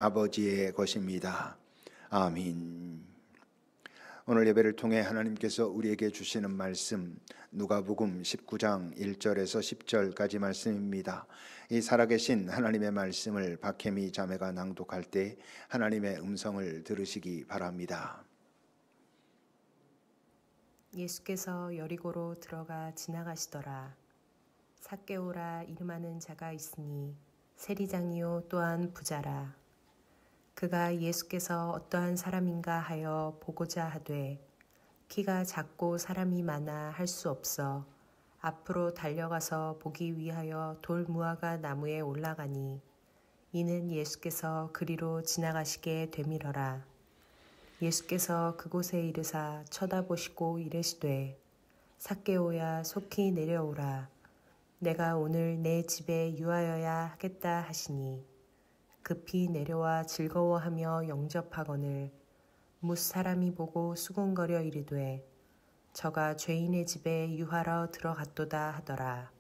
아버지의 것입니다. 아멘. 오늘 예배를 통해 하나님께서 우리에게 주시는 말씀 누가복음 19장 1절에서 10절까지 말씀입니다. 이 살아계신 하나님의 말씀을 박혜미 자매가 낭독할 때 하나님의 음성을 들으시기 바랍니다. 예수께서 여리고로 들어가 지나가시더라. 삭개오라 이름하는 자가 있으니 세리장이요 또한 부자라. 그가 예수께서 어떠한 사람인가 하여 보고자 하되 키가 작고 사람이 많아 할 수 없어 앞으로 달려가서 보기 위하여 돌무화과 나무에 올라가니 이는 예수께서 그리로 지나가시게 되밀어라. 예수께서 그곳에 이르사 쳐다보시고 이르시되 삭개오야 속히 내려오라. 내가 오늘 내 집에 유하여야 하겠다 하시니 급히 내려와 즐거워하며 영접하거늘 뭇 사람이 보고 수군거려 이르되 저가 죄인의 집에 유하러 들어갔도다 하더라.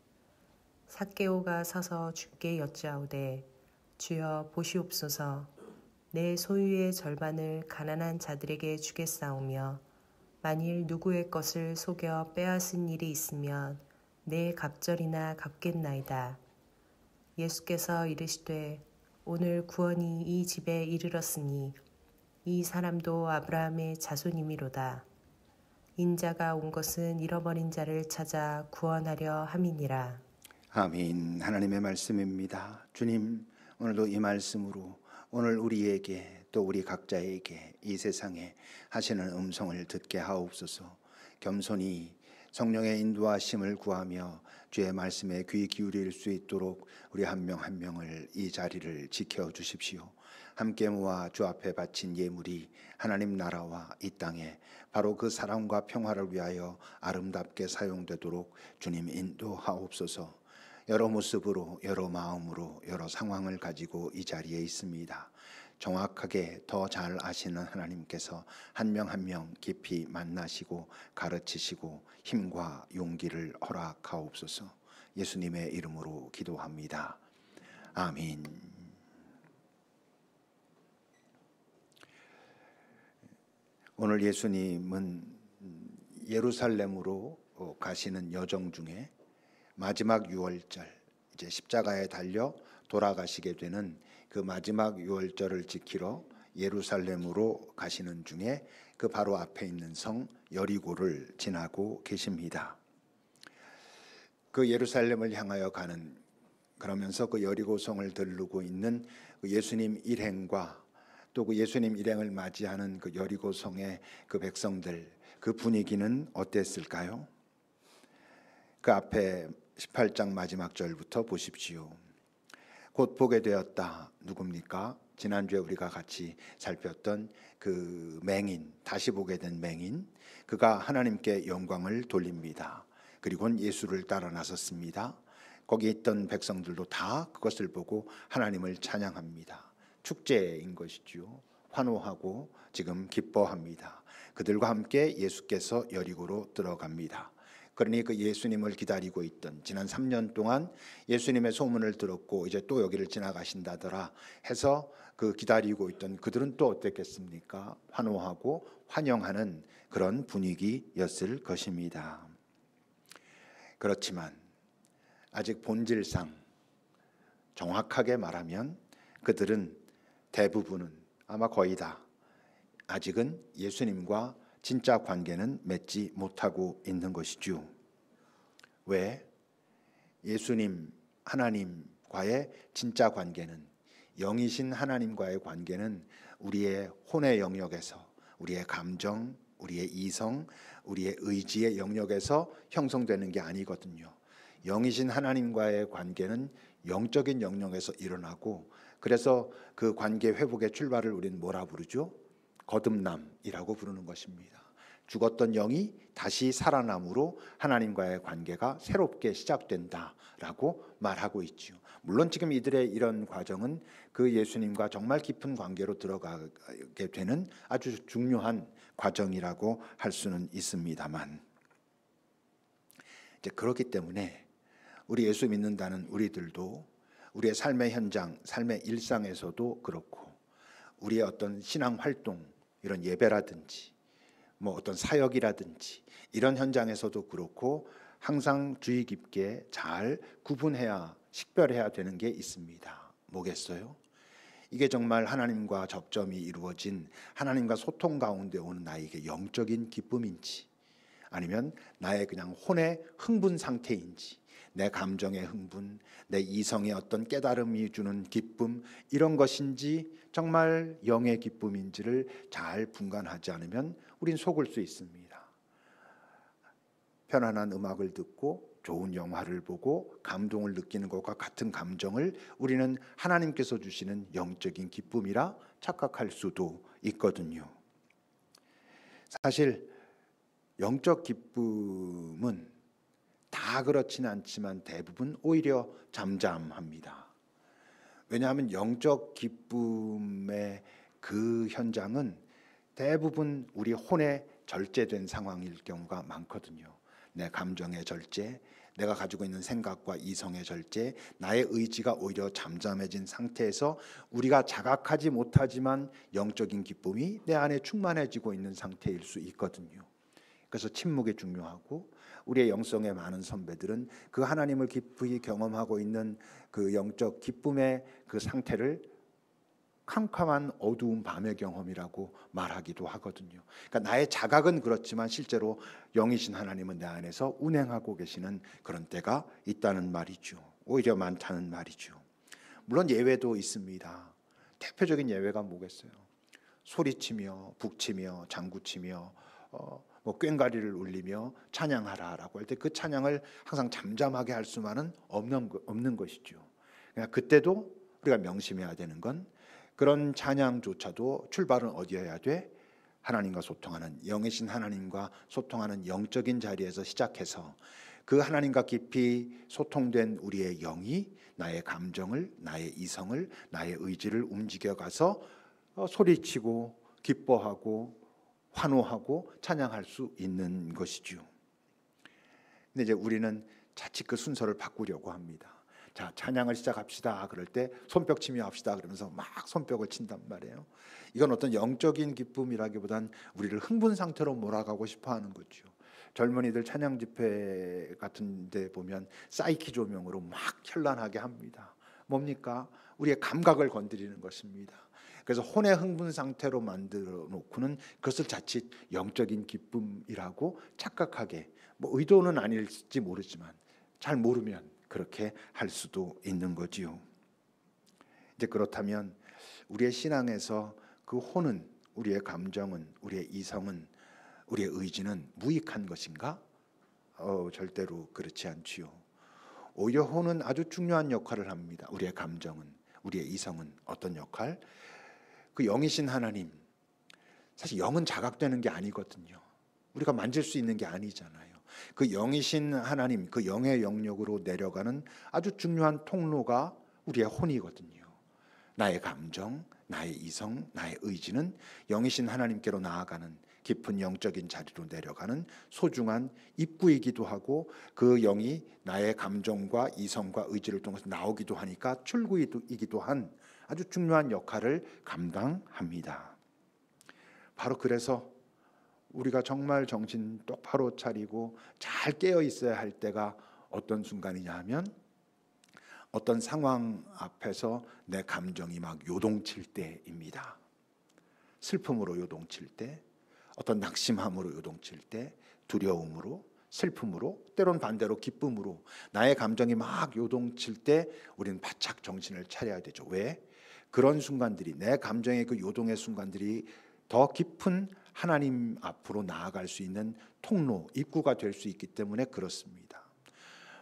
삭개오가 서서 주께 여짜오되 주여 보시옵소서. 내 소유의 절반을 가난한 자들에게 주겠사오며 만일 누구의 것을 속여 빼앗은 일이 있으면 내 갑절이나 갚겠나이다. 예수께서 이르시되 오늘 구원이 이 집에 이르렀으니 이 사람도 아브라함의 자손이미로다. 인자가 온 것은 잃어버린 자를 찾아 구원하려 함이니라. 아멘. 하나님의 말씀입니다. 주님, 오늘도 이 말씀으로 오늘 우리에게 또 우리 각자에게 이 세상에 하시는 음성을 듣게 하옵소서. 겸손히 성령의 인도하심을 구하며 주의 말씀에 귀 기울일 수 있도록 우리 한 명 한 명을 이 자리를 지켜주십시오. 함께 모아 주 앞에 바친 예물이 하나님 나라와 이 땅에 바로 그 사랑과 평화를 위하여 아름답게 사용되도록 주님 인도하옵소서. 여러 모습으로 여러 마음으로 여러 상황을 가지고 이 자리에 있습니다. 정확하게 더 잘 아시는 하나님께서 한 명 한 명 깊이 만나시고 가르치시고 힘과 용기를 허락하옵소서. 예수님의 이름으로 기도합니다. 아멘. 오늘 예수님은 예루살렘으로 가시는 여정 중에 마지막 유월절, 이제 십자가에 달려 돌아가시게 되는 그 마지막 유월절을 지키러 예루살렘으로 가시는 중에 그 바로 앞에 있는 성 여리고를 지나고 계십니다. 그 예루살렘을 향하여 가는, 그러면서 그 여리고성을 들르고 있는 그 예수님 일행과 또 그 예수님 일행을 맞이하는 그 여리고성의 그 백성들, 그 분위기는 어땠을까요? 그 앞에 18장 마지막 절부터 보십시오. 곧 보게 되었다. 누굽니까? 지난주에 우리가 같이 살폈던 그 맹인, 다시 보게 된 맹인, 그가 하나님께 영광을 돌립니다. 그리고는 예수를 따라 나섰습니다. 거기 있던 백성들도 다 그것을 보고 하나님을 찬양합니다. 축제인 것이죠. 환호하고 지금 기뻐합니다. 그들과 함께 예수께서 여리고로 들어갑니다. 그러니 그 예수님을 기다리고 있던, 지난 3년 동안 예수님의 소문을 들었고 이제 또 여기를 지나가신다더라 해서 그 기다리고 있던 그들은 또 어땠겠습니까? 환호하고 환영하는 그런 분위기였을 것입니다. 그렇지만 아직 본질상 정확하게 말하면 그들은 대부분은, 아마 거의 다 아직은 예수님과 진짜 관계는 맺지 못하고 있는 것이죠. 왜? 예수님, 하나님과의 진짜 관계는, 영이신 하나님과의 관계는 우리의 혼의 영역에서, 우리의 감정, 우리의 이성, 우리의 의지의 영역에서 형성되는 게 아니거든요. 영이신 하나님과의 관계는 영적인 영역에서 일어나고, 그래서 그 관계 회복의 출발을 우리는 뭐라 부르죠? 거듭남이라고 부르는 것입니다. 죽었던 영이 다시 살아남으로 하나님과의 관계가 새롭게 시작된다라고 말하고 있죠. 물론 지금 이들의 이런 과정은 그 예수님과 정말 깊은 관계로 들어가게 되는 아주 중요한 과정이라고 할 수는 있습니다만, 이제 그렇기 때문에 우리 예수 믿는다는 우리들도 우리의 삶의 현장, 삶의 일상에서도 그렇고 우리의 어떤 신앙 활동, 이런 예배라든지 뭐 어떤 사역이라든지 이런 현장에서도 그렇고 항상 주의 깊게 잘 구분해야 식별해야 되는 게 있습니다. 뭐겠어요? 이게 정말 하나님과 접점이 이루어진 하나님과 소통 가운데 오는 나에게 영적인 기쁨인지, 아니면 나의 그냥 혼의 흥분 상태인지, 내 감정의 흥분, 내 이성의 어떤 깨달음이 주는 기쁨, 이런 것인지 정말 영의 기쁨인지를 잘 분간하지 않으면 우린 속을 수 있습니다. 편안한 음악을 듣고 좋은 영화를 보고 감동을 느끼는 것과 같은 감정을 우리는 하나님께서 주시는 영적인 기쁨이라 착각할 수도 있거든요. 사실 영적 기쁨은 다 그렇지는 않지만 대부분 오히려 잠잠합니다. 왜냐하면 영적 기쁨의 그 현장은 대부분 우리 혼에 절제된 상황일 경우가 많거든요. 내 감정의 절제, 내가 가지고 있는 생각과 이성의 절제, 나의 의지가 오히려 잠잠해진 상태에서 우리가 자각하지 못하지만 영적인 기쁨이 내 안에 충만해지고 있는 상태일 수 있거든요. 그래서 침묵이 중요하고, 우리의 영성의 많은 선배들은 그 하나님을 깊이 경험하고 있는 그 영적 기쁨의 그 상태를 캄캄한 어두운 밤의 경험이라고 말하기도 하거든요. 그러니까 나의 자각은 그렇지만 실제로 영이신 하나님은 내 안에서 운행하고 계시는 그런 때가 있다는 말이죠. 오히려 많다는 말이죠. 물론 예외도 있습니다. 대표적인 예외가 뭐겠어요? 소리치며 북치며 장구치며 뭐 꽹과리를 울리며 찬양하라라고 할 때 그 찬양을 항상 잠잠하게 할 수만은 없는 것이죠. 그러니까 그때도 우리가 명심해야 되는 건, 그런 찬양조차도 출발은 어디여야 돼? 하나님과 소통하는, 영이신 하나님과 소통하는 영적인 자리에서 시작해서 그 하나님과 깊이 소통된 우리의 영이 나의 감정을, 나의 이성을, 나의 의지를 움직여가서 소리치고 기뻐하고 환호하고 찬양할 수 있는 것이죠. 근데 이제 우리는 자칫 그 순서를 바꾸려고 합니다. 자, 찬양을 시작합시다. 그럴 때 손뼉 치며 합시다. 그러면서 막 손뼉을 친단 말이에요. 이건 어떤 영적인 기쁨이라기보단 우리를 흥분 상태로 몰아가고 싶어 하는 거죠. 젊은이들 찬양 집회 같은 데 보면 사이키 조명으로 막 현란하게 합니다. 뭡니까? 우리의 감각을 건드리는 것입니다. 그래서 혼의 흥분 상태로 만들어 놓고는 그것을 자칫 영적인 기쁨이라고 착각하게, 뭐 의도는 아닐지 모르지만 잘 모르면 그렇게 할 수도 있는 거지요. 이제 그렇다면 우리의 신앙에서 그 혼은, 우리의 감정은, 우리의 이성은, 우리의 의지는 무익한 것인가? 절대로 그렇지 않지요. 오히려 혼은 아주 중요한 역할을 합니다. 우리의 감정은, 우리의 이성은 어떤 역할? 그 영이신 하나님, 사실 영은 자각되는 게 아니거든요. 우리가 만질 수 있는 게 아니잖아요. 그 영이신 하나님, 그 영의 영역으로 내려가는 아주 중요한 통로가 우리의 혼이거든요. 나의 감정, 나의 이성, 나의 의지는 영이신 하나님께로 나아가는 깊은 영적인 자리로 내려가는 소중한 입구이기도 하고, 그 영이 나의 감정과 이성과 의지를 통해서 나오기도 하니까 출구이기도 한 아주 중요한 역할을 감당합니다. 바로 그래서 우리가 정말 정신 똑바로 차리고 잘 깨어 있어야 할 때가 어떤 순간이냐 하면, 어떤 상황 앞에서 내 감정이 막 요동칠 때입니다. 슬픔으로 요동칠 때, 어떤 낙심함으로 요동칠 때, 두려움으로, 슬픔으로, 때론 반대로 기쁨으로 나의 감정이 막 요동칠 때 우리는 바짝 정신을 차려야 되죠. 왜? 그런 순간들이, 내 감정의 그 요동의 순간들이 더 깊은 하나님 앞으로 나아갈 수 있는 통로, 입구가 될 수 있기 때문에 그렇습니다.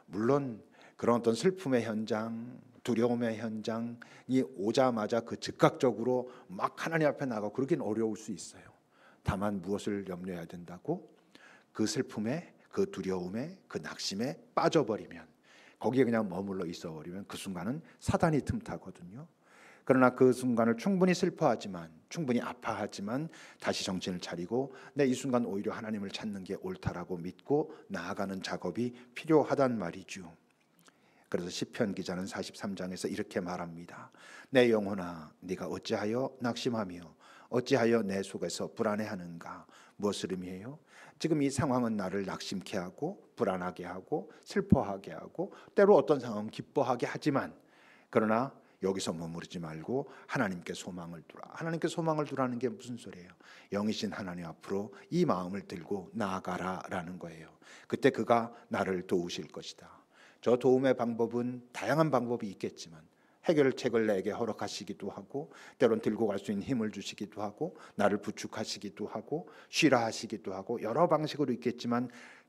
물론 그런 어떤 슬픔의 현장, 두려움의 현장이 오자마자 그 즉각적으로 막 하나님 앞에 나가고 그러긴 어려울 수 있어요. 다만 무엇을 염려해야 된다고? 그 슬픔에, 그 두려움에, 그 낙심에 빠져버리면, 거기에 그냥 머물러 있어버리면 그 순간은 사단이 틈타거든요. 그러나 그 순간을 충분히 슬퍼하지만, 충분히 아파하지만 다시 정신을 차리고 내 이 순간 오히려 하나님을 찾는 게 옳다라고 믿고 나아가는 작업이 필요하단 말이죠. 그래서 시편 기자는 43장에서 이렇게 말합니다. 내 영혼아 네가 어찌하여 낙심하며 어찌하여 내 속에서 불안해하는가. 무엇을 의미해요? 지금 이 상황은 나를 낙심케 하고 불안하게 하고 슬퍼하게 하고 때로 어떤 상황은 기뻐하게 하지만, 그러나 여기서 머무르지 말고 하나님께 소망을 두라. 하나님께 소망을 두라는 게 무슨 소리예요? 영이신 하나님 앞으로 이 마음을 들고 나아가라라는 거예요. 그때 그가 나를 도우실 것이다. 저 도움의 방법은 다양한 방법이 있겠지만 해결책을 내게 허락하시기도 하고, 때론 들고 갈 수 있는 힘을 주시기도 하고, 나를 부축하시기도 하고, 쉬라 하시기도 하고, 여러 방식으로 있겠지만,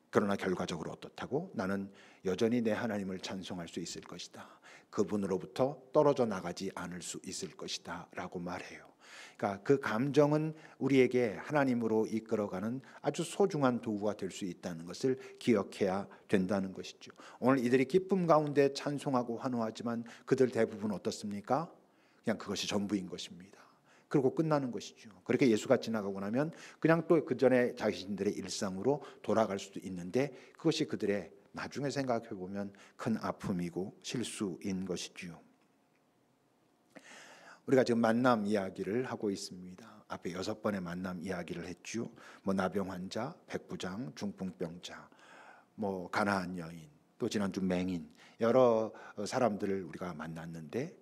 그러나 결과적으로 어떻다고? 나는 여전히 내 하나님을 찬송할 수 있을 것이다. 그분으로부터 떨어져 나가지 않을 수 있을 것이다 라고 말해요. 그러니까 그 감정은 우리에게 하나님으로 이끌어가는 아주 소중한 도구가 될 수 있다는 것을 기억해야 된다는 것이죠. 오늘 이들이 기쁨 가운데 찬송하고 환호하지만 그들 대부분 어떻습니까? 그냥 그것이 전부인 것입니다. 그리고 끝나는 것이죠. 그렇게 예수가 지나가고 나면 그냥 또 그 전에 자신들의 일상으로 돌아갈 수도 있는데, 그것이 그들의 나중에 생각해 보면 큰 아픔이고 실수인 것이지요. 우리가 지금 만남 이야기를 하고 있습니다. 앞에 6번의 만남 이야기를 했죠. 나병 환자, 백부장, 중풍병자, 가나안 여인, 또 지난주 맹인, 여러 사람들을 우리가 만났는데,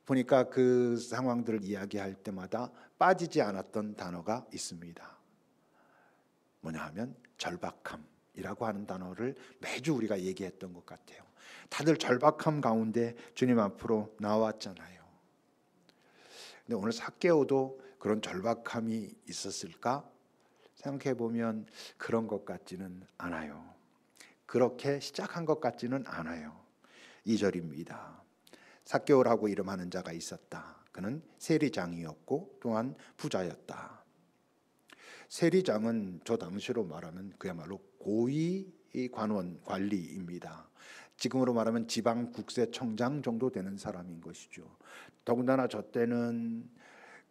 보니까 그 상황들을 이야기할 때마다 빠지지 않았던 단어가 있습니다. 뭐냐 하면 절박함이라고 하는 단어를 매주 우리가 얘기했던 것 같아요. 다들 절박함 가운데 주님 앞으로 나왔잖아요. 근데 오늘 삭개오도 그런 절박함이 있었을까? 생각해 보면 그런 것 같지는 않아요. 그렇게 시작한 것 같지는 않아요. 2절입니다. 삭개오라고 이름하는 자가 있었다. 그는 세리장이었고 또한 부자였다. 세리장은 저 당시로 말하면 그야말로 고위 관원 관리입니다. 지금으로 말하면 지방국세청장 정도 되는 사람인 것이죠. 더군다나 저 때는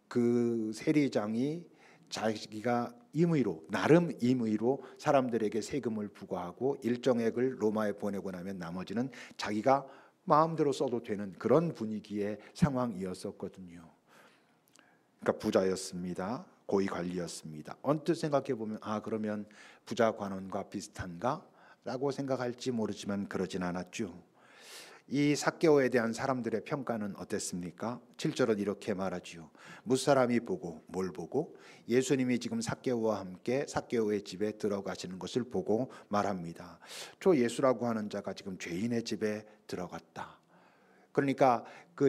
그 세리장이 자기가 임의로, 나름 임의로 사람들에게 세금을 부과하고 일정액을 로마에 보내고 나면 나머지는 자기가 마음대로 써도 되는 그런 분위기의 상황이었었거든요. 그러니까 부자였습니다. 고위 관리였습니다. 언뜻 생각해 보면 그러면 부자 관원과 비슷한가? 라고 생각할지 모르지만 그러진 않았죠. 이 삭개오에 대한 사람들의 평가는 어땠습니까? 7절은 이렇게 말하지요. 무사람이 보고 뭘 보고? 예수님이 지금 삭개오와 함께 삭개오의 집에 들어가시는 것을 보고 말합니다. 저 예수라고 하는 자가 지금 죄인의 집에 들어갔다. 그러니까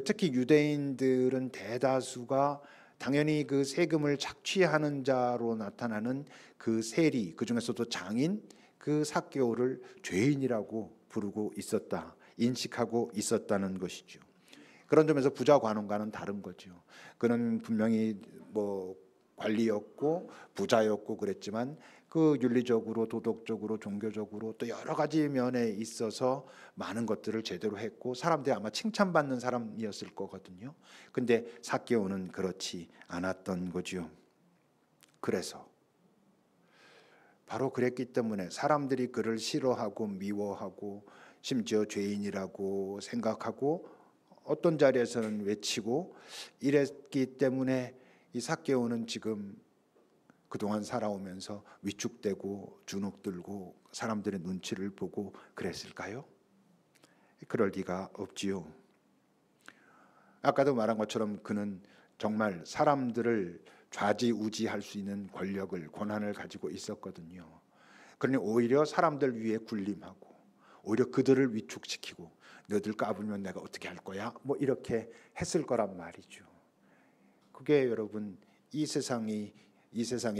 특히 유대인들은 대다수가 당연히 그 세금을 착취하는 자로 나타나는 그 세리, 그 중에서도 장인, 그 삭개오를 죄인이라고 부르고 있었다, 인식하고 있었다는 것이죠. 그런 점에서 부자 관원과는 다른 거죠. 그는 분명히 관리였고 부자였고 그랬지만 그 윤리적으로, 도덕적으로, 종교적으로 또 여러 가지 면에 있어서 많은 것들을 제대로 했고 사람들이 아마 칭찬받는 사람이었을 거거든요. 근데 삭개오는 그렇지 않았던 거죠. 그래서 바로 그랬기 때문에 사람들이 그를 싫어하고 미워하고 심지어 죄인이라고 생각하고 어떤 자리에서는 외치고 이랬기 때문에 이 삭개오는 지금 그동안 살아오면서 위축되고 주눅들고 사람들의 눈치를 보고 그랬을까요? 그럴 리가 없지요. 아까도 말한 것처럼 그는 정말 사람들을 좌지우지할 수 있는 권력을, 권한을 가지고 있었거든요. 그러니 오히려 사람들 위에 군림하고 오히려 그들을 위축시키고 너희들 까불면 내가 어떻게 할 거야? 이렇게 했을 거란 말이죠. 그게 여러분 이 세상에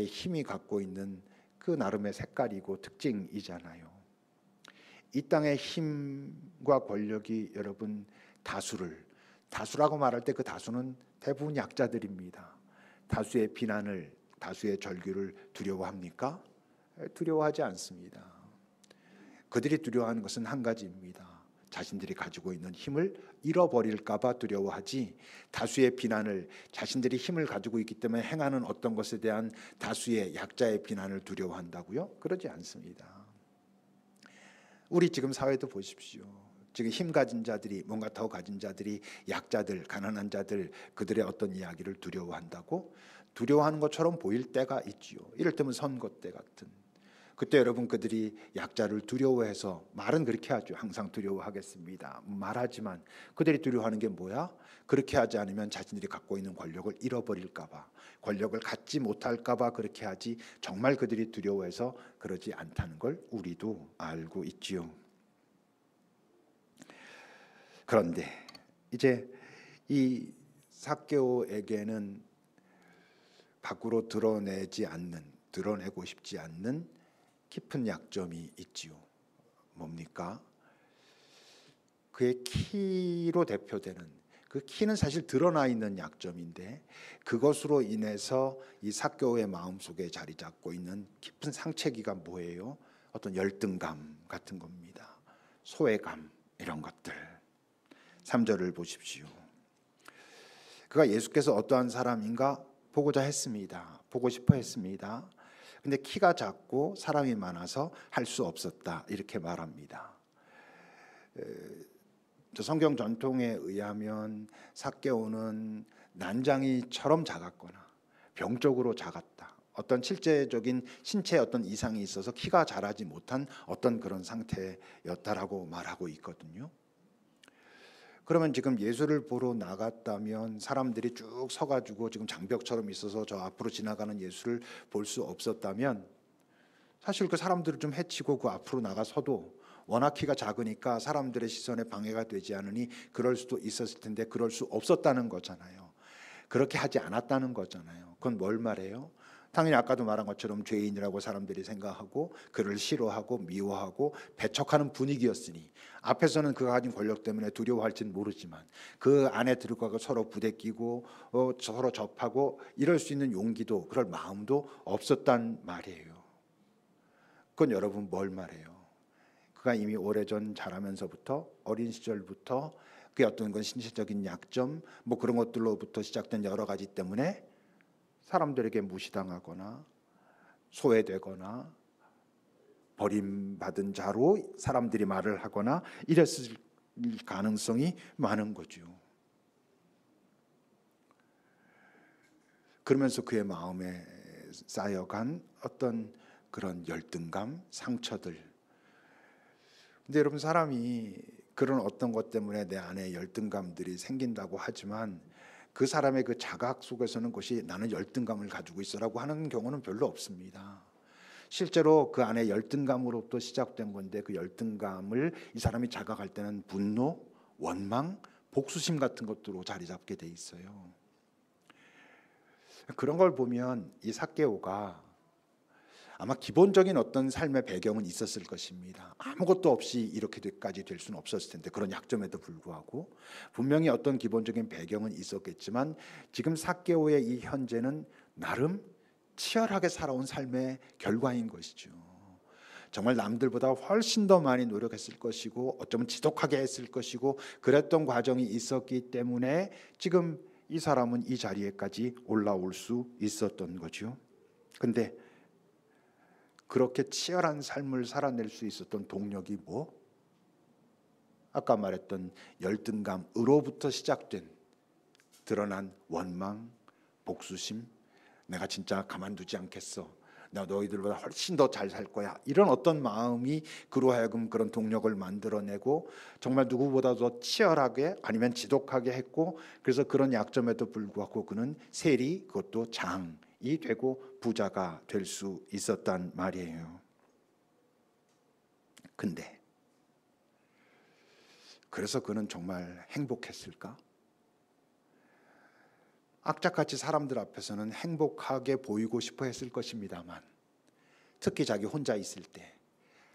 힘이 갖고 있는 그 나름의 색깔이고 특징이잖아요. 이 땅의 힘과 권력이 여러분 다수라고 말할 때 그 다수는 대부분 약자들입니다. 다수의 비난을, 다수의 절규를 두려워합니까? 두려워하지 않습니다. 그들이 두려워하는 것은 한 가지입니다. 자신들이 가지고 있는 힘을 잃어버릴까 봐 두려워하지, 다수의 비난을, 자신들이 힘을 가지고 있기 때문에 행하는 어떤 것에 대한 다수의 약자의 비난을 두려워한다고요? 그러지 않습니다. 우리 지금 사회도 보십시오. 지금 힘 가진 자들이, 뭔가 더 가진 자들이 약자들, 가난한 자들, 그들의 어떤 이야기를 두려워한다고? 두려워하는 것처럼 보일 때가 있지요. 이를테면 선거 때 같은. 그때 여러분 그들이 약자를 두려워해서 말은 그렇게 하죠. 항상 두려워하겠습니다. 말하지만 그들이 두려워하는 게 뭐야? 그렇게 하지 않으면 자신들이 갖고 있는 권력을 잃어버릴까 봐, 권력을 갖지 못할까 봐 그렇게 하지, 정말 그들이 두려워해서 그러지 않다는 걸 우리도 알고 있지요. 그런데 이제 이 삭개오에게는 밖으로 드러내고 싶지 않는 깊은 약점이 있지요. 뭡니까? 그의 키로 대표되는, 그 키는 사실 드러나 있는 약점인데, 그것으로 인해서 이 삭개오의 마음속에 자리 잡고 있는 깊은 상처기가 뭐예요? 어떤 열등감 같은 겁니다. 소외감, 이런 것들. 3절을 보십시오. 그가 예수께서 어떠한 사람인가 보고자 했습니다. 보고 싶어 했습니다. 근데 키가 작고 사람이 많아서 할 수 없었다, 이렇게 말합니다. 성경 전통에 의하면 삭개오는 난장이처럼 작았거나 병적으로 작았다, 어떤 실제적인 신체에 어떤 이상이 있어서 키가 자라지 못한 어떤 그런 상태였다라고 말하고 있거든요. 그러면 지금 예수를 보러 나갔다면 사람들이 쭉 서가지고 지금 장벽처럼 있어서 저 앞으로 지나가는 예수를 볼 수 없었다면, 사실 그 사람들을 좀 해치고 그 앞으로 나가서도 워낙 키가 작으니까 사람들의 시선에 방해가 되지 않으니 그럴 수도 있었을 텐데 그럴 수 없었다는 거잖아요. 그렇게 하지 않았다는 거잖아요. 그건 뭘 말해요? 당연히 아까도 말한 것처럼 죄인이라고 사람들이 생각하고 그를 싫어하고 미워하고 배척하는 분위기였으니, 앞에서는 그가 가진 권력 때문에 두려워할지는 모르지만 그 안에 들어가고 서로 부대끼고 서로 접하고 이럴 수 있는 용기도, 그럴 마음도 없었단 말이에요. 그건 여러분 뭘 말해요? 그가 이미 오래전 자라면서부터, 어린 시절부터 그의 어떤 건 신체적인 약점, 뭐 그런 것들로부터 시작된 여러 가지 때문에 사람들에게 무시당하거나 소외되거나 버림받은 자로 사람들이 말을 하거나 이랬을 가능성이 많은 거죠. 그러면서 그의 마음에 쌓여간 어떤 그런 열등감, 상처들. 근데 여러분, 사람이 그런 어떤 것 때문에 내 안에 열등감들이 생긴다고 하지만 그 사람의 그 자각 속에서는 그것이 나는 열등감을 가지고 있어라고 하는 경우는 별로 없습니다. 실제로 그 안에 열등감으로부터 시작된 건데, 그 열등감을 이 사람이 자각할 때는 분노, 원망, 복수심 같은 것들로 자리 잡게 돼 있어요. 그런 걸 보면 이 삭개오가 아마 기본적인 어떤 삶의 배경은 있었을 것입니다. 아무것도 없이 이렇게까지 될 수는 없었을 텐데, 그런 약점에도 불구하고 분명히 어떤 기본적인 배경은 있었겠지만, 지금 삭개오의 이 현재는 나름 치열하게 살아온 삶의 결과인 것이죠. 정말 남들보다 훨씬 더 많이 노력했을 것이고 어쩌면 지독하게 했을 것이고 그랬던 과정이 있었기 때문에 지금 이 사람은 이 자리에까지 올라올 수 있었던 거죠. 근데 그렇게 치열한 삶을 살아낼 수 있었던 동력이 뭐? 아까 말했던 열등감으로부터 시작된 드러난 원망, 복수심, 내가 진짜 가만두지 않겠어, 나 너희들보다 훨씬 더 잘 살 거야, 이런 어떤 마음이 그로 하여금 그런 동력을 만들어내고 정말 누구보다 더 치열하게 아니면 지독하게 했고, 그래서 그런 약점에도 불구하고 그는 세리, 그것도 장이 되고 부자가 될 수 있었단 말이에요. 근데 그래서 그는 정말 행복했을까? 악착같이 사람들 앞에서는 행복하게 보이고 싶어 했을 것입니다만, 특히 자기 혼자 있을 때,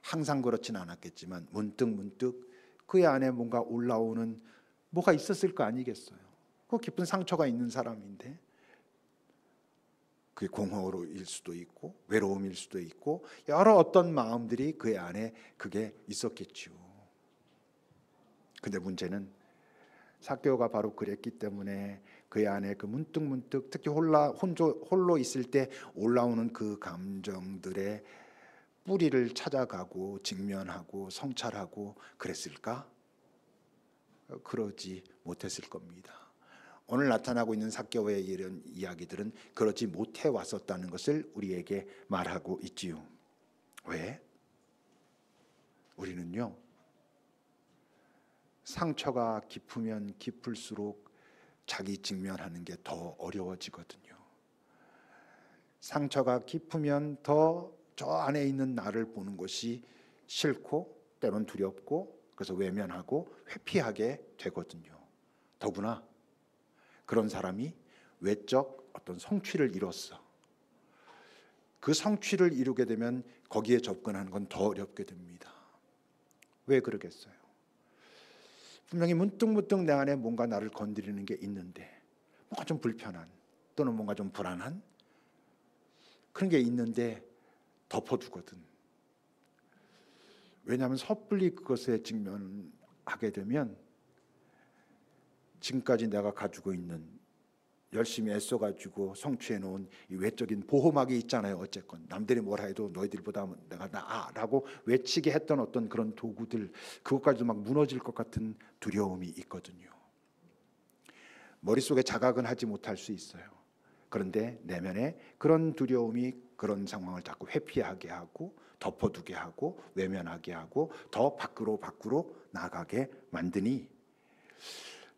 항상 그렇진 않았겠지만 문득 그의 안에 뭔가 올라오는 뭐가 있었을 거 아니겠어요. 그 깊은 상처가 있는 사람인데, 그게 공허일 수도 있고 외로움일 수도 있고 여러 어떤 마음들이 그의 안에 그게 있었겠죠. 근데 문제는 삭개오가 바로 그랬기 때문에 그의 안에 그 문득 특히 홀로 있을 때 올라오는 그 감정들의 뿌리를 찾아가고 직면하고 성찰하고 그랬을까? 그러지 못했을 겁니다. 오늘 나타나고 있는 삭개오의 이런 이야기들은 그러지 못해 왔었다는 것을 우리에게 말하고 있지요. 왜? 우리는요, 상처가 깊으면 깊을수록 자기 직면하는 게 더 어려워지거든요. 상처가 깊으면 더 저 안에 있는 나를 보는 것이 싫고 때론 두렵고 그래서 외면하고 회피하게 되거든요. 더구나 그런 사람이 외적 어떤 성취를 이뤘어. 그 성취를 이루게 되면 거기에 접근하는 건 더 어렵게 됩니다. 왜 그러겠어요? 분명히 문득문득 내 안에 뭔가 나를 건드리는 게 있는데 뭔가 좀 불편한 또는 뭔가 좀 불안한 그런 게 있는데 덮어두거든. 왜냐하면 섣불리 그것에 직면하게 되면 지금까지 내가 가지고 있는 열심히 애써가지고 성취해 놓은 이 외적인 보호막이 있잖아요. 어쨌건 남들이 뭐라 해도 너희들보다 내가 나아라고 외치게 했던 어떤 그런 도구들, 그것까지도 막 무너질 것 같은 두려움이 있거든요. 머릿속에 자각은 하지 못할 수 있어요. 그런데 내면에 그런 두려움이 그런 상황을 자꾸 회피하게 하고 덮어두게 하고 외면하게 하고 더 밖으로 나가게 만드니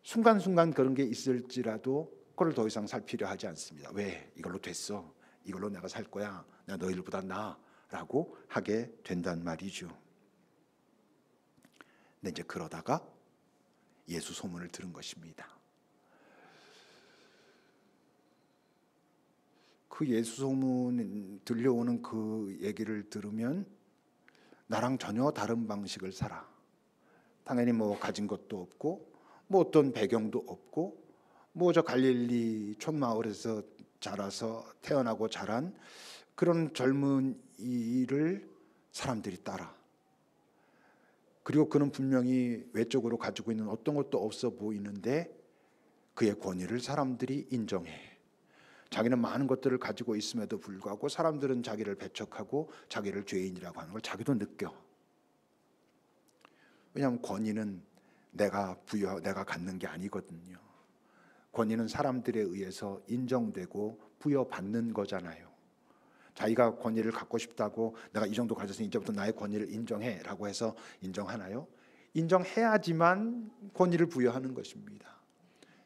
순간순간 그런 게 있을지라도 그걸 더 이상 살 필요 하지 않습니다. 왜? 이걸로 됐어. 이걸로 내가 살 거야. 내가 너희들보다 나아라고 하게 된단 말이죠. 근데 이제 그러다가 예수 소문을 들은 것입니다. 그 예수 소문 들려오는 그 얘기를 들으면 나랑 전혀 다른 방식을 살아. 당연히 뭐 가진 것도 없고 뭐 어떤 배경도 없고 뭐 저 갈릴리 촌마을에서 자라서 태어나고 자란 그런 젊은이를 사람들이 따라. 그리고 그는 분명히 외적으로 가지고 있는 어떤 것도 없어 보이는데 그의 권위를 사람들이 인정해. 자기는 많은 것들을 가지고 있음에도 불구하고 사람들은 자기를 배척하고 자기를 죄인이라고 하는 걸 자기도 느껴. 왜냐하면 권위는 내가 갖는 게 아니거든요. 권위는 사람들에 의해서 인정되고 부여받는 거잖아요. 자기가 권위를 갖고 싶다고 내가 이 정도 가졌으니 이제부터 나의 권위를 인정해라고 해서 인정하나요? 인정해야지만 권위를 부여하는 것입니다.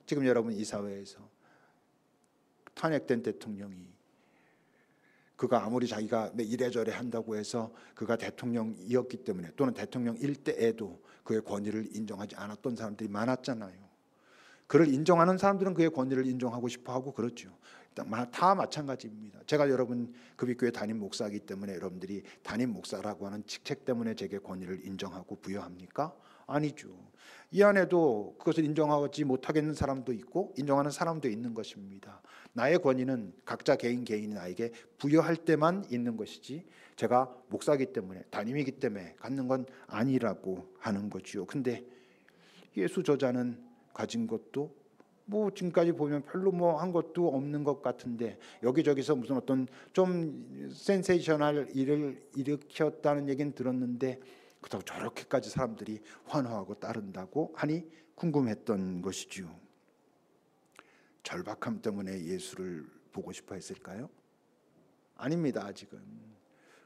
지금 여러분 이 사회에서 탄핵된 대통령이 그가 아무리 자기가 이래저래 한다고 해서 그가 대통령이었기 때문에 또는 대통령일 때에도 그의 권위를 인정하지 않았던 사람들이 많았잖아요. 그를 인정하는 사람들은 그의 권위를 인정하고 싶어하고 그렇죠. 다 마찬가지입니다. 제가 여러분 급입교회 담임 목사이기 때문에 여러분들이 담임 목사라고 하는 직책 때문에 제게 권위를 인정하고 부여합니까? 아니죠. 이 안에도 그것을 인정하지 못하겠는 사람도 있고 인정하는 사람도 있는 것입니다. 나의 권위는 각자 개인이 나에게 부여할 때만 있는 것이지 제가 목사이기 때문에 담임이기 때문에 갖는 건 아니라고 하는 거지요. 근데 예수 저자는 가진 것도 뭐 지금까지 보면 별로 뭐 한 것도 없는 것 같은데 여기저기서 무슨 어떤 좀 센세이셔널 일을 일으켰다는 얘기는 들었는데 그렇다고 저렇게까지 사람들이 환호하고 따른다고 하니 궁금했던 것이지요. 절박함 때문에 예수를 보고 싶어 했을까요? 아닙니다. 아직은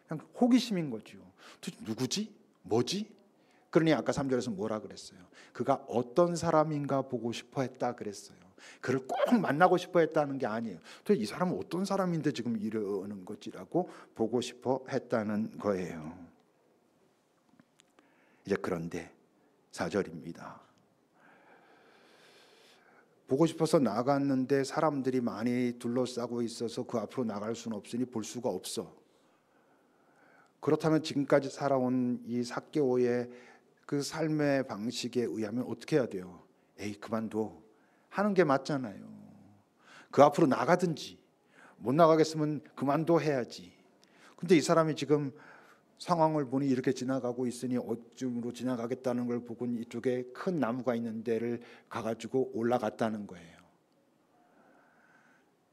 그냥 호기심인 거죠. 도대체 누구지? 뭐지? 그러니 아까 3절에서 뭐라 그랬어요? 그가 어떤 사람인가 보고 싶어 했다 그랬어요. 그를 꼭 만나고 싶어 했다는 게 아니에요. 도대체 이 사람은 어떤 사람인데 지금 이러는 거지라고 보고 싶어 했다는 거예요. 이제 그런데 4절입니다. 보고 싶어서 나갔는데 사람들이 많이 둘러싸고 있어서 그 앞으로 나갈 수는 없으니 볼 수가 없어. 그렇다면 지금까지 살아온 이 삭개오의 그 삶의 방식에 의하면 어떻게 해야 돼요? 에이 그만둬 하는 게 맞잖아요. 그 앞으로 나가든지 못 나가겠으면 그만둬 해야지. 근데 이 사람이 지금 상황을 보니 이렇게 지나가고 있으니 어쯤으로 지나가겠다는 걸 보고 이쪽에 큰 나무가 있는 데를 가가지고 올라갔다는 거예요.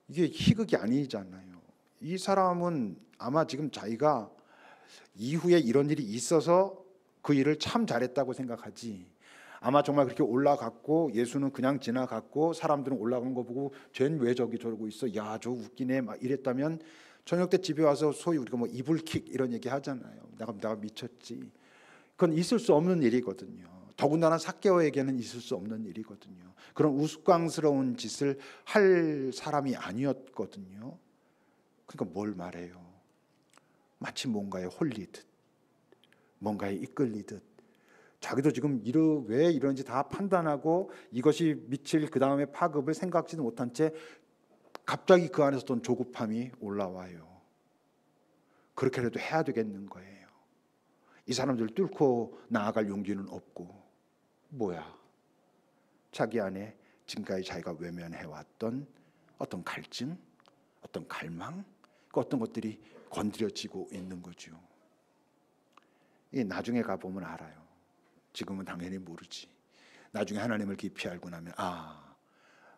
이게 희극이 아니잖아요. 이 사람은 아마 지금 자기가 이후에 이런 일이 있어서 그 일을 참 잘했다고 생각하지 아마 정말 그렇게 올라갔고 예수는 그냥 지나갔고 사람들은 올라간 거 보고 쟨 왜 저기 저러고 있어? 야, 저 웃기네 막 이랬다면 저녁 때 집에 와서 소위 우리가 뭐 이불킥 이런 얘기 하잖아요. 내가 미쳤지. 그건 있을 수 없는 일이거든요. 더군다나 삭개오에게는 있을 수 없는 일이거든요. 그런 우스꽝스러운 짓을 할 사람이 아니었거든요. 그러니까 뭘 말해요? 마치 뭔가에 홀리듯, 뭔가에 이끌리듯, 자기도 지금 왜 이런지 다 판단하고 이것이 미칠 그 다음에 파급을 생각지도 못한 채 갑자기 그 안에서 어떤 조급함이 올라와요. 그렇게라도 해야 되겠는 거예요. 이 사람들을 뚫고 나아갈 용기는 없고, 뭐야? 자기 안에 지금까지 자기가 외면해왔던 어떤 갈증, 어떤 갈망, 그 어떤 것들이 건드려지고 있는 거죠. 이 나중에 가보면 알아요. 지금은 당연히 모르지. 나중에 하나님을 깊이 알고 나면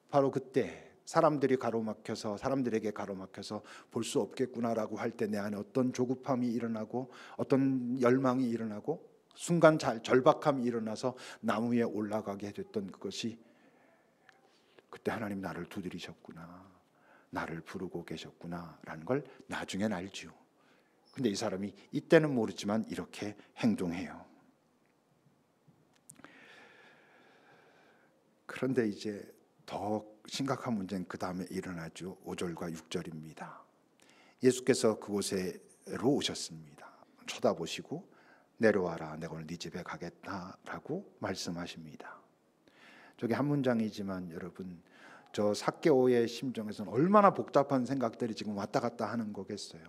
바로 그때 사람들에게 가로막혀서 볼 수 없겠구나라고 할 때 내 안에 어떤 조급함이 일어나고 어떤 열망이 일어나고 순간 절박함이 일어나서 나무 위에 올라가게 됐던 그것이 그때 하나님 나를 두드리셨구나, 나를 부르고 계셨구나라는 걸 나중엔 알죠. 근데 이 사람이 이때는 모르지만 이렇게 행동해요. 그런데 이제 더 심각한 문제는 그 다음에 일어나죠. 5절과 6절입니다. 예수께서 그곳으로 오셨습니다. 쳐다보시고 내려와라, 내가 오늘 네 집에 가겠다라고 말씀하십니다. 저게 한 문장이지만 여러분, 저 삭개오의 심정에서는 얼마나 복잡한 생각들이 지금 왔다 갔다 하는 거겠어요.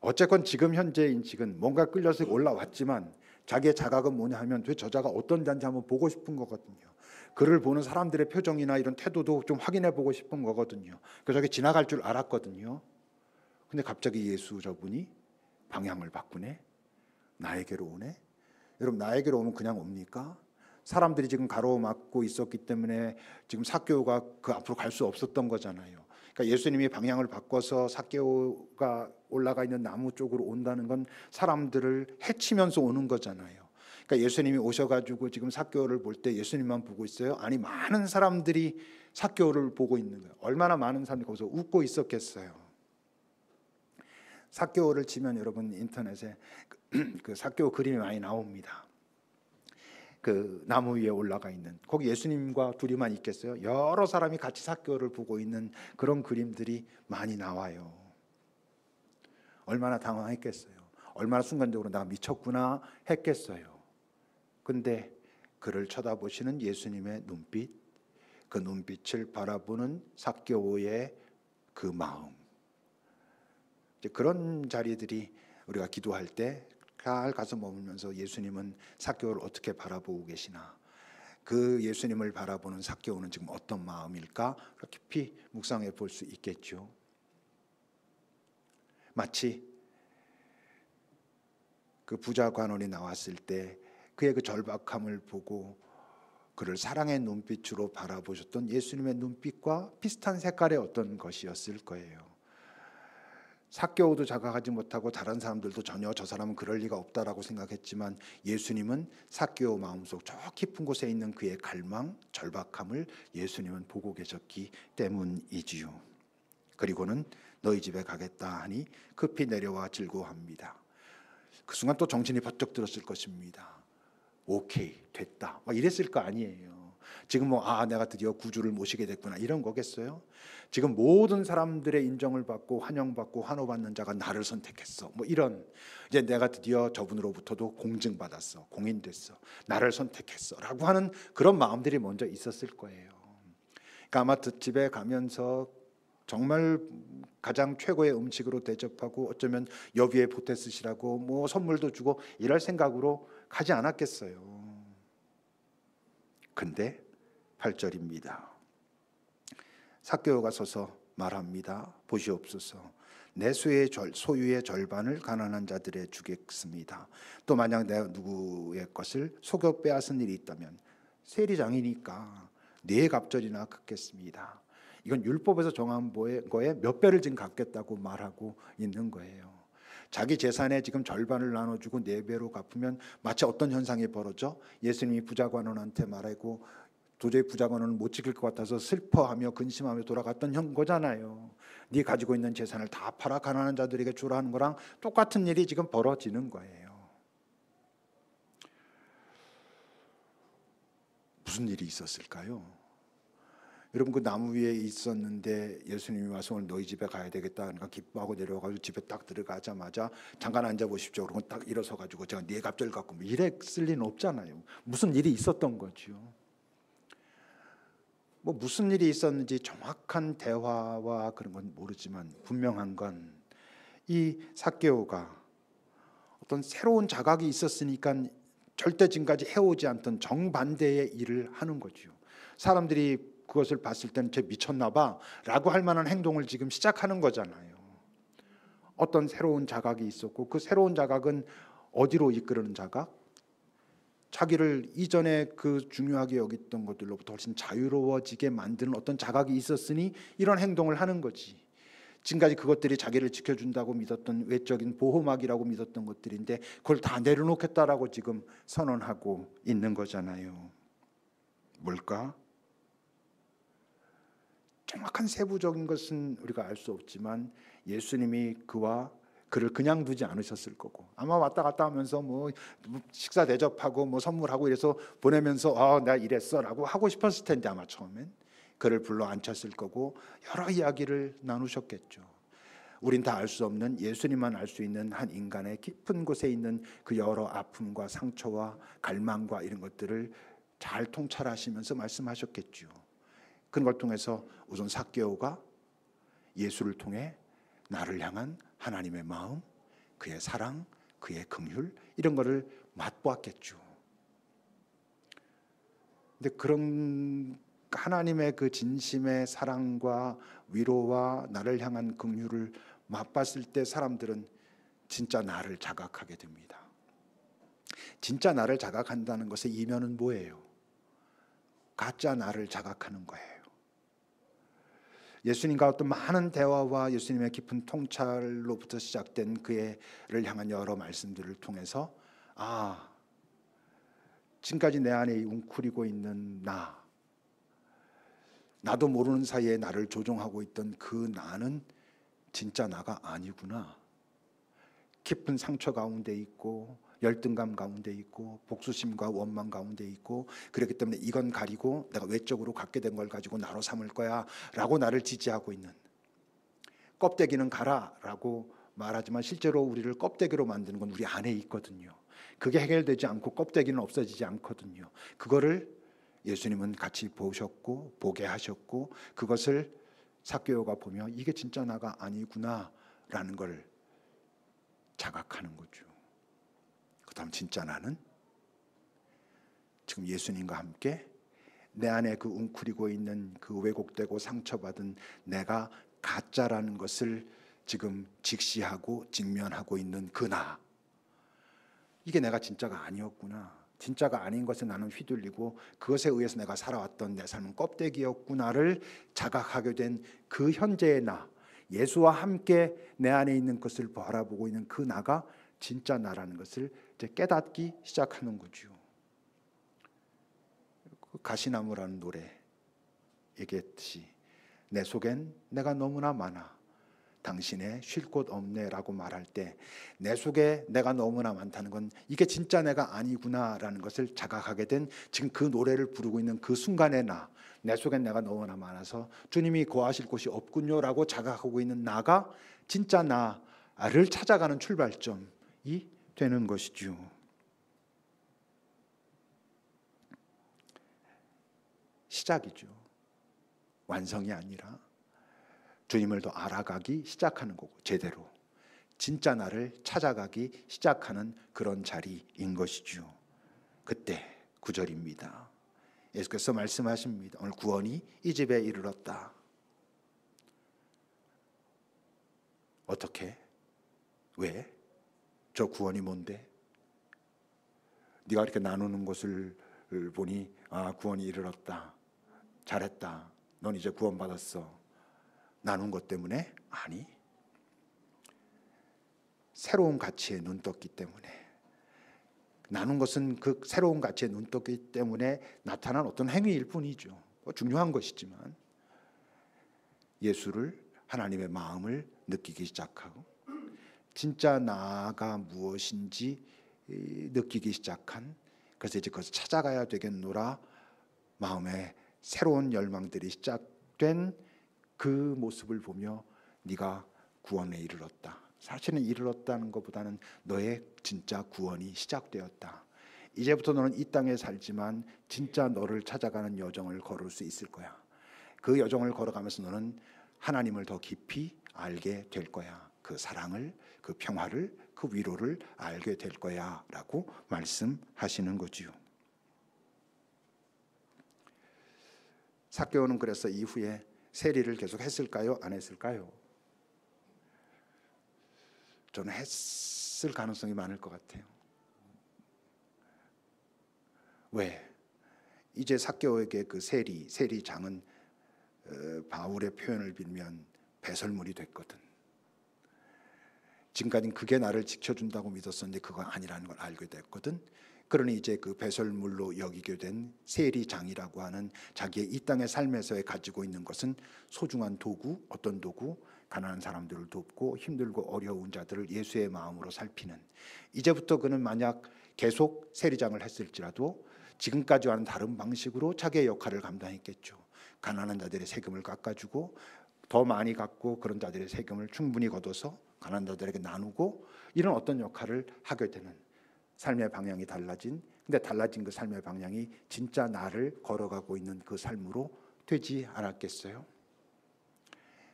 어쨌건 지금 현재 인식은 뭔가 끌려서 올라왔지만 자기의 자각은 뭐냐 하면 저 자가 어떤 자인지 한번 보고 싶은 거거든요. 그를 보는 사람들의 표정이나 이런 태도도 좀 확인해 보고 싶은 거거든요. 그래서 저게 지나갈 줄 알았거든요. 근데 갑자기 예수 저분이 방향을 바꾸네. 나에게로 오네. 여러분, 나에게로 오면 그냥 옵니까? 사람들이 지금 가로막고 있었기 때문에 지금 삭개오가 그 앞으로 갈 수 없었던 거잖아요. 그러니까 예수님이 방향을 바꿔서 삭개오가 올라가 있는 나무 쪽으로 온다는 건 사람들을 해치면서 오는 거잖아요. 그러니까 예수님이 오셔가지고 지금 삭개오를 볼 때 예수님만 보고 있어요? 아니, 많은 사람들이 삭개오를 보고 있는 거예요. 얼마나 많은 사람들이 거기서 웃고 있었겠어요. 삭개오를 치면 여러분 인터넷에 그 삭개오 그림이 많이 나옵니다. 그 나무 위에 올라가 있는, 거기 예수님과 둘이만 있겠어요? 여러 사람이 같이 삭개오를 보고 있는 그런 그림들이 많이 나와요. 얼마나 당황했겠어요. 얼마나 순간적으로 나 미쳤구나 했겠어요. 근데 그를 쳐다보시는 예수님의 눈빛, 그 눈빛을 바라보는 삭개오의 그 마음, 이제 그런 자리들이 우리가 기도할 때 잘 가서 머물면서 예수님은 삭개오를 어떻게 바라보고 계시나, 그 예수님을 바라보는 삭개오는 지금 어떤 마음일까 깊이 묵상해 볼 수 있겠죠. 마치 그 부자 관원이 나왔을 때 그의 그 절박함을 보고 그를 사랑의 눈빛으로 바라보셨던 예수님의 눈빛과 비슷한 색깔의 어떤 것이었을 거예요. 삭개오도 자각하지 못하고 다른 사람들도 전혀 저 사람은 그럴 리가 없다라고 생각했지만 예수님은 삭개오 마음속 저 깊은 곳에 있는 그의 갈망, 절박함을 예수님은 보고 계셨기 때문이지요. 그리고는 너희 집에 가겠다 하니 급히 내려와 즐거워합니다. 그 순간 또 정신이 번쩍 들었을 것입니다. 오케이, 됐다, 막 이랬을 거 아니에요. 지금 내가 드디어 구주를 모시게 됐구나 이런 거겠어요? 지금 모든 사람들의 인정을 받고 환영받고 환호받는 자가 나를 선택했어, 이런, 이제 내가 드디어 저분으로부터도 공증받았어, 공인됐어, 나를 선택했어 라고 하는 그런 마음들이 먼저 있었을 거예요. 그러니까 아마 집에 가면서 정말 가장 최고의 음식으로 대접하고 어쩌면 여비에 보태 쓰시라고 선물도 주고 이럴 생각으로 가지 않았겠어요. 근데 8절입니다. 삭개오가 서서 말합니다. 보시옵소서, 내 소유의 절반을 가난한 자들에 주겠습니다. 또 만약 내가 누구의 것을 속여 빼앗은 일이 있다면 세리장이니까 네 갑절이나 갚겠습니다. 이건 율법에서 정한 거에 몇 배를 지금 갚겠다고 말하고 있는 거예요. 자기 재산의 지금 절반을 나눠주고 4배로 갚으면 마치 어떤 현상이 벌어져? 예수님이 부자관원한테 말하고 도저히 부자관원은 못 지킬 것 같아서 슬퍼하며 근심하며 돌아갔던 거잖아요. 네 가지고 있는 재산을 다 팔아 가난한 자들에게 주라 하는 거랑 똑같은 일이 지금 벌어지는 거예요. 무슨 일이 있었을까요? 여러분, 그 나무 위에 있었는데 예수님이 와서 오늘 너희 집에 가야 되겠다 그러니까 기뻐하고 내려와가지고 집에 딱 들어가자마자 잠깐 앉아보십시오 그러고 딱 일어서가지고 제가 네 갑절 갖고 뭐 이래 쓸 리는 없잖아요. 무슨 일이 있었던 거죠. 뭐 무슨 일이 있었는지 정확한 대화와 그런 건 모르지만 분명한 건 이 삭개오가 어떤 새로운 자각이 있었으니까 절대 지금까지 해오지 않던 정반대의 일을 하는 거죠. 사람들이 그것을 봤을 때는 쟤 미쳤나 봐 라고 할 만한 행동을 지금 시작하는 거잖아요. 어떤 새로운 자각이 있었고 그 새로운 자각은 어디로 이끄르는 자각? 자기를 이전에 그 중요하게 여겼던 것들로부터 훨씬 자유로워지게 만드는 어떤 자각이 있었으니 이런 행동을 하는 거지. 지금까지 그것들이 자기를 지켜준다고 믿었던 외적인 보호막이라고 믿었던 것들인데 그걸 다 내려놓겠다라고 지금 선언하고 있는 거잖아요. 뭘까? 정확한 세부적인 것은 우리가 알 수 없지만 예수님이 그를 그냥 두지 않으셨을 거고 아마 왔다 갔다 하면서 뭐 식사 대접하고 뭐 선물하고 이래서 보내면서 나 이랬어라고 하고 싶었을 텐데 아마 처음엔 그를 불러 앉혔을 거고 여러 이야기를 나누셨겠죠. 우린 다 알 수 없는 예수님만 알 수 있는 한 인간의 깊은 곳에 있는 그 여러 아픔과 상처와 갈망과 이런 것들을 잘 통찰하시면서 말씀하셨겠죠. 그런 걸 통해서 우선 삭개오가 예수를 통해 나를 향한 하나님의 마음, 그의 사랑, 그의 긍휼 이런 거를 맛보았겠죠. 근데 그런 하나님의 그 진심의 사랑과 위로와 나를 향한 긍휼을 맛봤을 때 사람들은 진짜 나를 자각하게 됩니다. 진짜 나를 자각한다는 것의 이면은 뭐예요? 가짜 나를 자각하는 거예요. 예수님과 어떤 많은 대화와 예수님의 깊은 통찰로부터 시작된 그를 향한 여러 말씀들을 통해서 지금까지 내 안에 웅크리고 있는 나도 모르는 사이에 나를 조종하고 있던 그 나는 진짜 나가 아니구나. 깊은 상처 가운데 있고 열등감 가운데 있고 복수심과 원망 가운데 있고 그렇기 때문에 이건 가리고 내가 외적으로 갖게 된 걸 가지고 나로 삼을 거야 라고 나를 지지하고 있는, 껍데기는 가라 라고 말하지만 실제로 우리를 껍데기로 만드는 건 우리 안에 있거든요. 그게 해결되지 않고 껍데기는 없어지지 않거든요. 그거를 예수님은 같이 보셨고 보게 하셨고 그것을 삭개오가 보며 이게 진짜 나가 아니구나 라는 걸 자각하는 거죠. 그 다음 진짜 나는 지금 예수님과 함께 내 안에 그 웅크리고 있는 그 왜곡되고 상처받은 내가 가짜라는 것을 지금 직시하고 직면하고 있는 그 나, 이게 내가 진짜가 아니었구나, 진짜가 아닌 것에 나는 휘둘리고 그것에 의해서 내가 살아왔던 내 삶은 껍데기였구나를 자각하게 된 그 현재의 나, 예수와 함께 내 안에 있는 것을 바라보고 있는 그 나가 진짜 나라는 것을 이제 깨닫기 시작하는 거죠. 그 가시나무라는 노래 얘기했듯이 내 속엔 내가 너무나 많아 당신의 쉴 곳 없네 라고 말할 때 내 속에 내가 너무나 많다는 건 이게 진짜 내가 아니구나라는 것을 자각하게 된 지금 그 노래를 부르고 있는 그 순간의 내 속엔 내가 너무나 많아서 주님이 거하실 곳이 없군요 라고 자각하고 있는 나가 진짜 나를 찾아가는 출발점이 되는 것이죠. 시작이죠. 완성이 아니라 주님을 더 알아가기 시작하는 거고 제대로 진짜 나를 찾아가기 시작하는 그런 자리인 것이죠. 그때 9절입니다. 예수께서 말씀하십니다. 오늘 구원이 이 집에 이르렀다. 어떻게? 왜? 저 구원이 뭔데? 네가 이렇게 나누는 것을 보니 구원이 이르렀다. 잘했다. 넌 이제 구원받았어. 나눈 것 때문에? 아니. 새로운 가치에 눈떴기 때문에, 나눈 것은 그 새로운 가치에 눈떴기 때문에 나타난 어떤 행위일 뿐이죠. 중요한 것이지만 예수를, 하나님의 마음을 느끼기 시작하고 진짜 나가 무엇인지 느끼기 시작한, 그래서 이제 그것을 찾아가야 되겠노라 마음에 새로운 열망들이 시작된 그 모습을 보며 네가 구원에 이르렀다. 사실은 이르렀다는 것보다는 너의 진짜 구원이 시작되었다. 이제부터 너는 이 땅에 살지만 진짜 너를 찾아가는 여정을 걸을 수 있을 거야. 그 여정을 걸어가면서 너는 하나님을 더 깊이 알게 될 거야. 그 사랑을, 그 평화를, 그 위로를 알게 될 거야 라고 말씀하시는 거지요. 삭개오는 그래서 이후에 세리를 계속 했을까요? 안 했을까요? 저는 했을 가능성이 많을 것 같아요. 왜? 이제 삭개오에게 그 세리장은 바울의 표현을 빌면 배설물이 됐거든. 지금까지는 그게 나를 지켜준다고 믿었었는데 그건 아니라는 걸 알게 됐거든. 그러니 이제 그 배설물로 여기게 된 세리장이라고 하는 자기의 이 땅의 삶에서 가지고 있는 것은 소중한 도구, 어떤 도구? 가난한 사람들을 돕고 힘들고 어려운 자들을 예수의 마음으로 살피는, 이제부터 그는 만약 계속 세리장을 했을지라도 지금까지와는 다른 방식으로 자기의 역할을 감당했겠죠. 가난한 자들의 세금을 깎아주고 더 많이 갖고 그런 자들의 세금을 충분히 걷어서 가난한 자들에게 나누고, 이런 어떤 역할을 하게 되는 삶의 방향이 달라진, 근데 달라진 그 삶의 방향이 진짜 나를 걸어가고 있는 그 삶으로 되지 않았겠어요?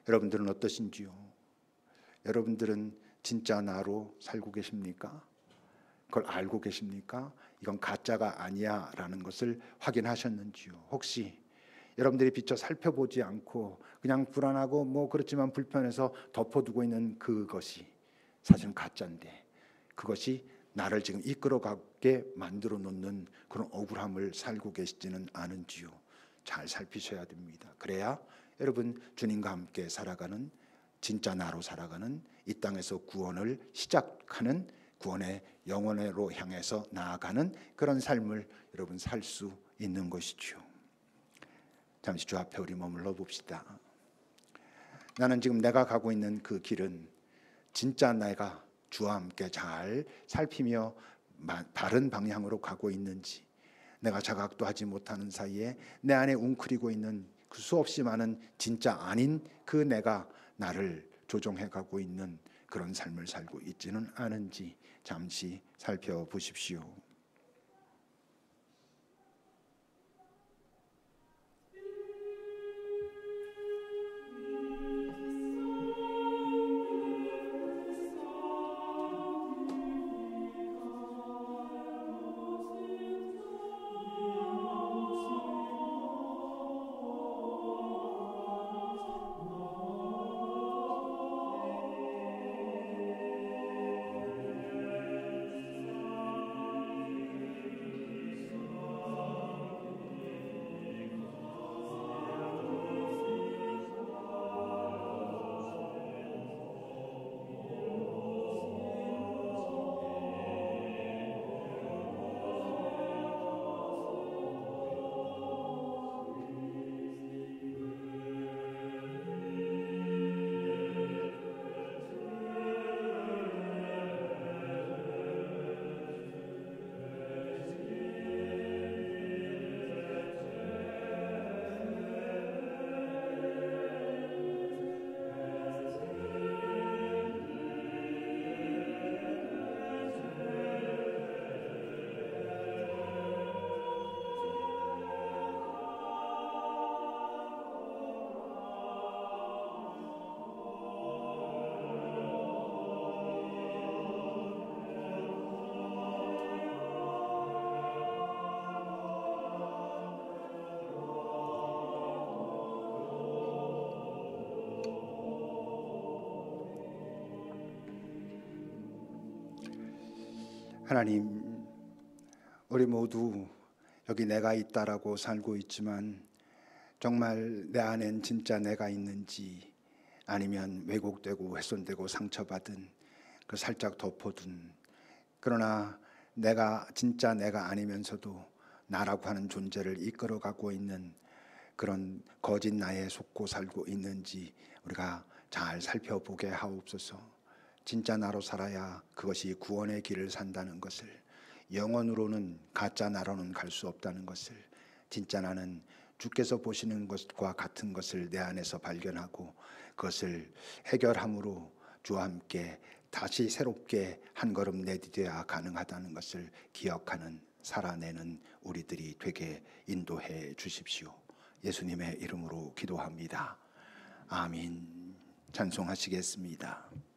여러분들은 어떠신지요? 여러분들은 진짜 나로 살고 계십니까? 그걸 알고 계십니까? 이건 가짜가 아니야 라는 것을 확인하셨는지요? 혹시 여러분들이 비춰 살펴보지 않고 그냥 불안하고 뭐 그렇지만 불편해서 덮어두고 있는 그것이 사실은 가짜인데, 그것이 나를 지금 이끌어가게 만들어 놓는 그런 억울함을 살고 계시지는 않은지요? 잘 살피셔야 됩니다. 그래야 여러분 주님과 함께 살아가는, 진짜 나로 살아가는, 이 땅에서 구원을 시작하는, 구원의 영원으로 향해서 나아가는 그런 삶을 여러분 살 수 있는 것이지요. 잠시 주 앞에 우리 머물러 봅시다. 나는 지금 내가 가고 있는 그 길은 진짜 내가 주와 함께 잘 살피며 바른 방향으로 가고 있는지, 내가 자각도 하지 못하는 사이에 내 안에 웅크리고 있는 그 수없이 많은 진짜 아닌 그 내가 나를 조종해 가고 있는 그런 삶을 살고 있지는 않은지 잠시 살펴보십시오. 하나님, 우리 모두 여기 내가 있다라고 살고 있지만 정말 내 안엔 진짜 내가 있는지, 아니면 왜곡되고 훼손되고 상처받은 그 살짝 덮어둔, 그러나 내가 진짜 내가 아니면서도 나라고 하는 존재를 이끌어가고 있는 그런 거짓 나에 속고 살고 있는지 우리가 잘 살펴보게 하옵소서. 진짜 나로 살아야 그것이 구원의 길을 산다는 것을, 영원으로는 가짜 나로는 갈 수 없다는 것을, 진짜 나는 주께서 보시는 것과 같은 것을 내 안에서 발견하고 그것을 해결함으로 주와 함께 다시 새롭게 한 걸음 내디뎌야 가능하다는 것을 기억하는 살아내는 우리들이 되게 인도해 주십시오. 예수님의 이름으로 기도합니다. 아멘. 찬송하시겠습니다.